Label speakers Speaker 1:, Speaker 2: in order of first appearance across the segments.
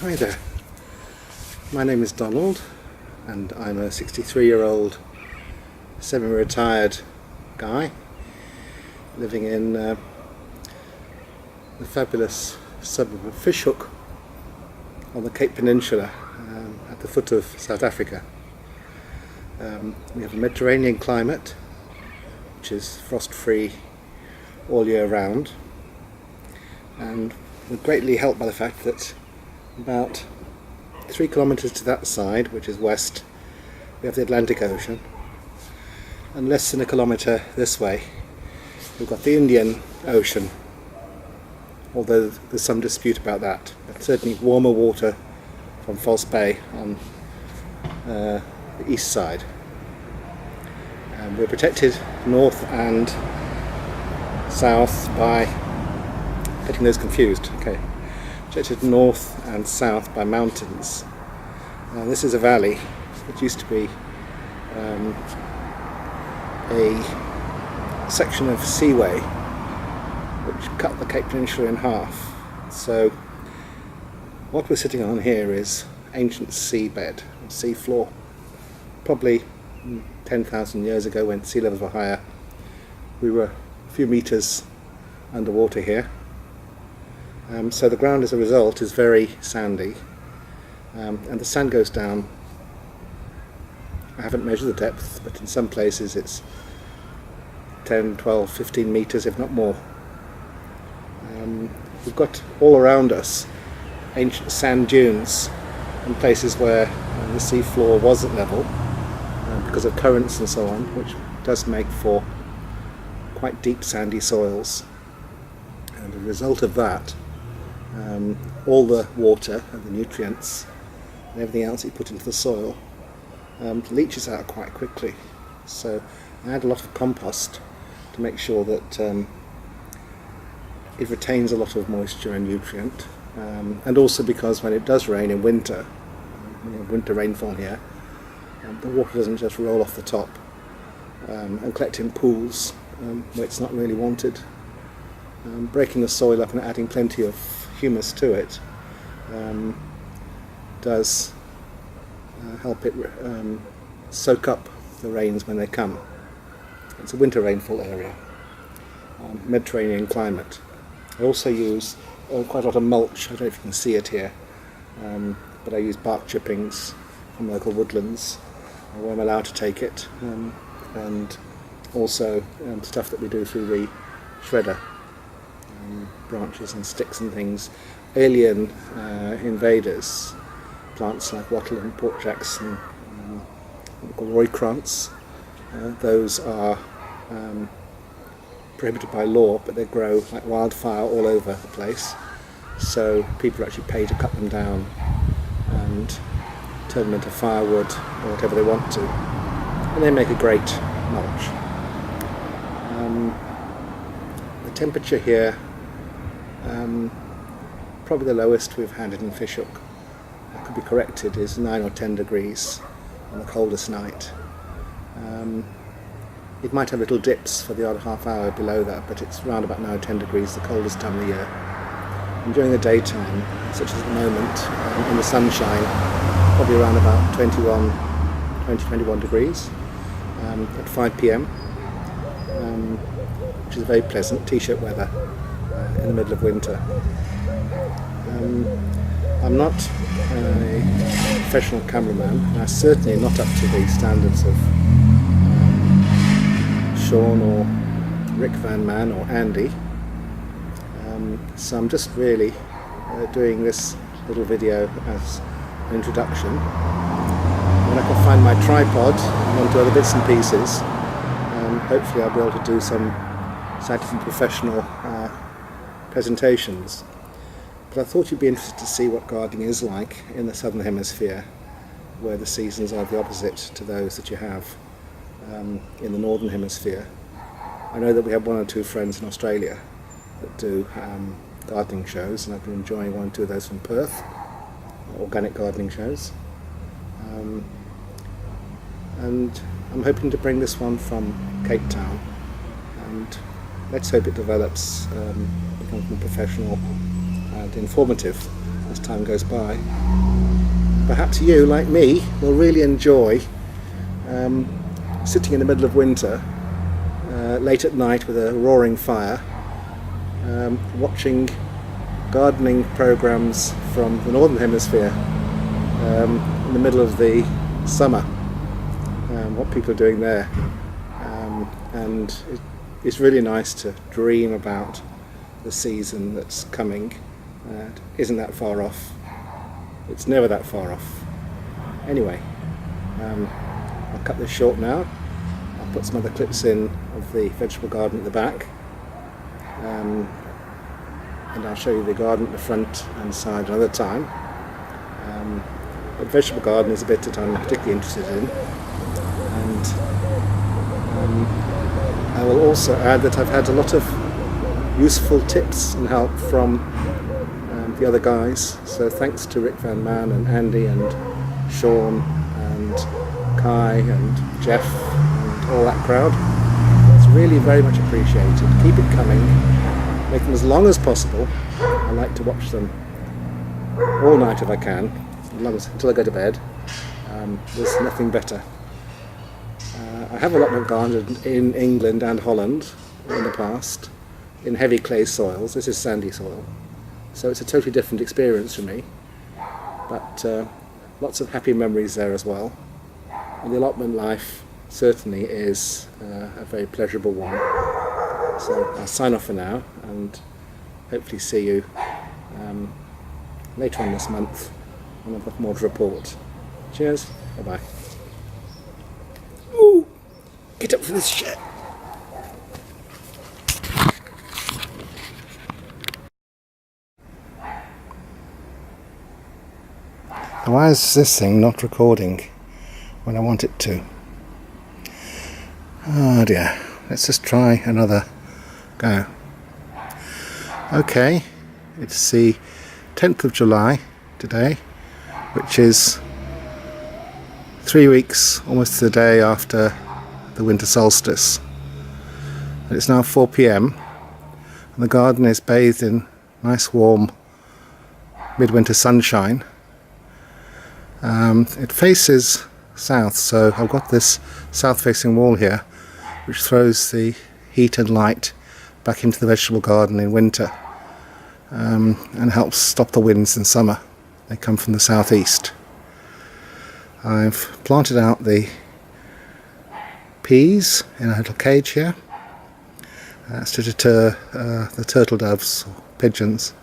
Speaker 1: Hi there, my name is Donald and I'm a 63-year-old semi-retired guy living in the fabulous suburb of Fishhook on the Cape Peninsula at the foot of South Africa. We have a Mediterranean climate which is frost-free all year round, and we're greatly helped by the fact that about 3 kilometres to that side, which is west, we have the Atlantic Ocean, and less than a kilometre this way we've got the Indian Ocean, although there's some dispute about that, but certainly warmer water from False Bay on the east side. We're protected north and south by, getting those confused, okay, protected north and south by mountains. This is a valley. It used to be a section of seaway which cut the Cape Peninsula in half. So what we're sitting on here is ancient seabed, sea floor. Probably 10,000 years ago, when sea levels were higher, we were a few meters underwater here. So the ground as a result is very sandy, and the sand goes down. I haven't measured the depth, but in some places it's 10, 12, 15 meters, if not more. We've got all around us ancient sand dunes in places where the sea floor wasn't level because of currents and so on, which does make for quite deep sandy soils. And as a result of that, all the water and the nutrients and everything else you put into the soil leaches out quite quickly. So I add a lot of compost to make sure that it retains a lot of moisture and nutrient, and also because when it does rain in winter, winter rainfall here, the water doesn't just roll off the top and collect in pools where it's not really wanted. Breaking the soil up and adding plenty of humus to it does help it soak up the rains when they come. It's a winter rainfall area, Mediterranean climate. I also use quite a lot of mulch. I don't know if you can see it here, but I use bark chippings from local woodlands where I'm allowed to take it, and also stuff that we do through the shredder. Branches and sticks and things. Alien invaders, plants like wattle and portjacks and what we call roykrans, those are prohibited by law, but they grow like wildfire all over the place, so people actually pay to cut them down and turn them into firewood or whatever they want to, and they make a great mulch. The temperature here, probably the lowest we've had it in Fishhook, that could be corrected, is 9 or 10 degrees on the coldest night. It might have little dips for the odd half hour below that, but it's around about 9 or 10 degrees the coldest time of the year. And during the daytime, such as at the moment, in the sunshine, probably around about 21 degrees at 5 p.m, which is very pleasant, t-shirt weather in the middle of winter. I'm not a professional cameraman, and I'm certainly not up to the standards of Sean or Rick Van Man or Andy, so I'm just really doing this little video as an introduction. When I can find my tripod and onto other bits and pieces, hopefully I'll be able to do some scientific and professional presentations. But I thought you'd be interested to see what gardening is like in the southern hemisphere, where the seasons are the opposite to those that you have in the northern hemisphere. I know that we have 1 or 2 friends in Australia that do gardening shows, and I've been enjoying 1 or 2 of those from Perth, organic gardening shows. And I'm hoping to bring this one from Cape Town, and let's hope it develops, becomes more professional and informative as time goes by. Perhaps you, like me, will really enjoy sitting in the middle of winter, late at night with a roaring fire, watching gardening programs from the Northern Hemisphere in the middle of the summer, what people are doing there. And it's really nice to dream about the season that's coming. It isn't that far off. It's never that far off. Anyway, I'll cut this short now. I'll put some other clips in of the vegetable garden at the back, and I'll show you the garden at the front and side another time. But vegetable garden is a bit that I'm particularly interested in, and I will also add that I've had a lot of useful tips and help from the other guys. So thanks to Rick Van Man and Andy and Sean and Kai and Jeff and all that crowd. It's really very much appreciated. Keep it coming. Make them as long as possible. I like to watch them all night if I can, until I go to bed. There's nothing better. I have allotment gardened in England and Holland in the past, in heavy clay soils. This is sandy soil, so it's a totally different experience for me, but lots of happy memories there as well. And the allotment life certainly is a very pleasurable one. So I'll sign off for now and hopefully see you later on this month when I've got more to report. Cheers, bye bye. Ooh, get up for this shit. Why is this thing not recording when I want it to? Oh dear, let's just try another go. Okay, it's the 10th of July today, which is 3 weeks, almost to the day after the winter solstice. And it's now 4 p.m. and the garden is bathed in nice warm midwinter sunshine. It faces south, so I've got this south-facing wall here which throws the heat and light back into the vegetable garden in winter, and helps stop the winds in summer. They come from the southeast. I've planted out the peas in a little cage here. That's to deter the turtle doves or pigeons.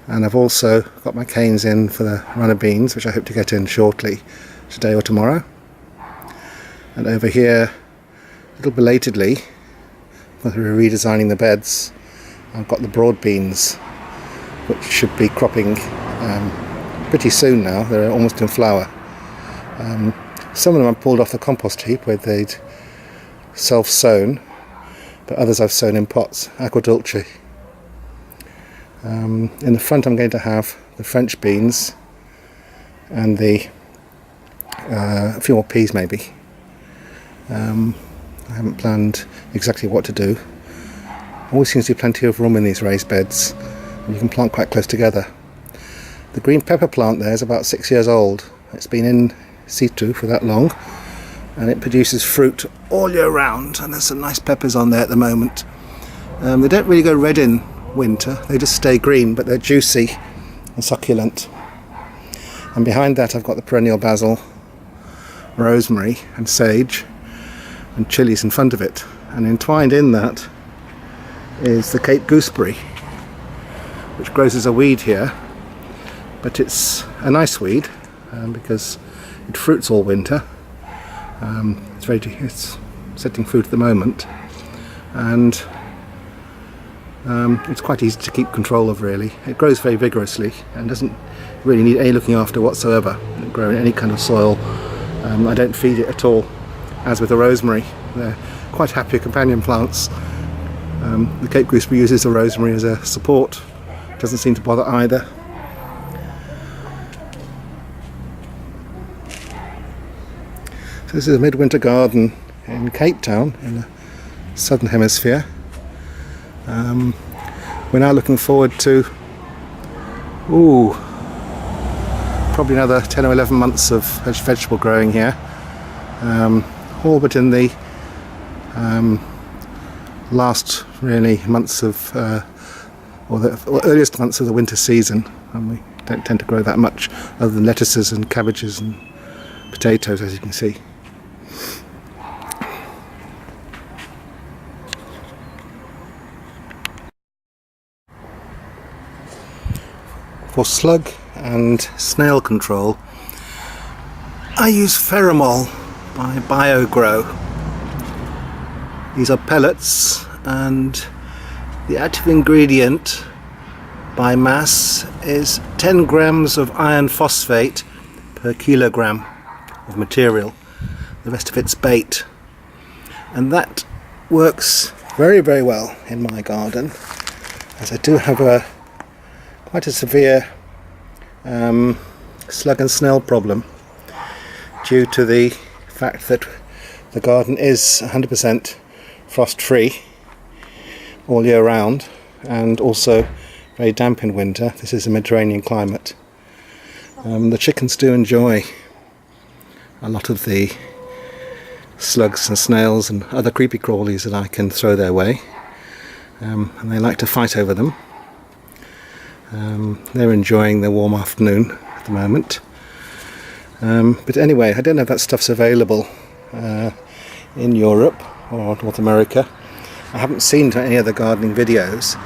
Speaker 1: And I've also got my canes in for the runner beans, which I hope to get in shortly, today or tomorrow. And over here, a little belatedly, when we're redesigning the beds, I've got the broad beans, which should be cropping pretty soon now. They're almost in flower. Some of them I've pulled off the compost heap where they'd self-sown, but others I've sown in pots, aqua dulce. In the front I'm going to have the French beans and a few more peas maybe. I haven't planned exactly what to do. Always seems to be plenty of room in these raised beds, and you can plant quite close together. The green pepper plant there is about 6 years old. It's been in situ for that long, and it produces fruit all year round, and there's some nice peppers on there at the moment. They don't really go red in winter, they just stay green, but they're juicy and succulent. And behind that I've got the perennial basil, rosemary and sage, and chilies in front of it. And entwined in that is the Cape gooseberry, which grows as a weed here, but it's a nice weed because it fruits all winter. It's setting fruit at the moment, and it's quite easy to keep control of, really. It grows very vigorously and doesn't really need any looking after whatsoever. It can grow in any kind of soil. I don't feed it at all, as with the rosemary. They're quite happy companion plants. The Cape gooseberry uses the rosemary as a support. Doesn't seem to bother either. So this is a midwinter garden in Cape Town in the southern hemisphere. We're now looking forward to Ooh, probably another 10 or 11 months of vegetable growing here, all but in the last really months of or the earliest months of the winter season, and we don't tend to grow that much other than lettuces and cabbages and potatoes, as you can see. For slug and snail control, I use Ferromol by BioGrow. These are pellets, and the active ingredient by mass is 10 grams of iron phosphate per kilogram of material. The rest of it's bait, and that works very, very well in my garden, as I do have quite a severe slug and snail problem due to the fact that the garden is 100% frost free all year round, and also very damp in winter. This is a Mediterranean climate. The chickens do enjoy a lot of the slugs and snails and other creepy crawlies that I can throw their way, and they like to fight over them. They're enjoying their warm afternoon at the moment. But anyway, I don't know if that stuff's available in Europe or North America. I haven't seen any other gardening videos,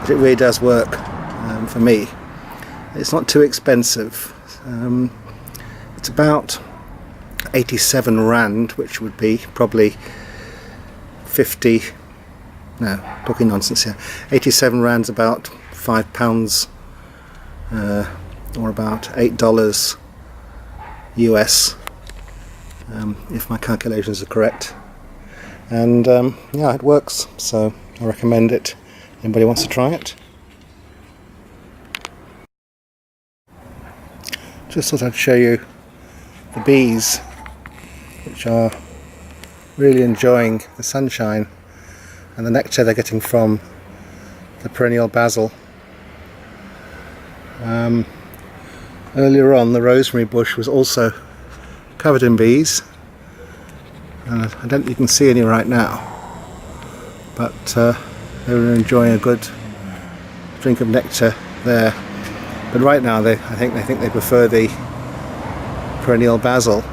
Speaker 1: but it really does work for me. It's not too expensive. It's about 87 Rand, which would be probably 50, no, talking nonsense here. 87 Rand's about £5 or about $8 US, if my calculations are correct. And yeah, it works, so I recommend it. Anybody wants to try it? Just thought I'd show you the bees, which are really enjoying the sunshine and the nectar they're getting from the perennial basil. Earlier on, the rosemary bush was also covered in bees. I don't think you can see any right now, but they were enjoying a good drink of nectar there. But right now, I think they prefer the perennial basil,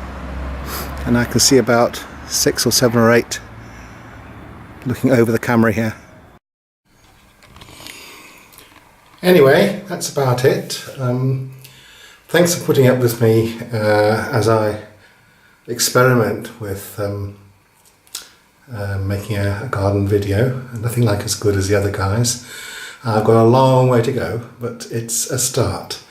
Speaker 1: and I can see about 6 or 7 or 8 looking over the camera here. Anyway, that's about it. Thanks for putting up with me as I experiment with making a garden video. Nothing like as good as the other guys. I've got a long way to go, but it's a start.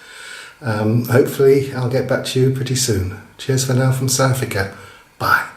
Speaker 1: Hopefully I'll get back to you pretty soon. Cheers for now from South Africa. Bye.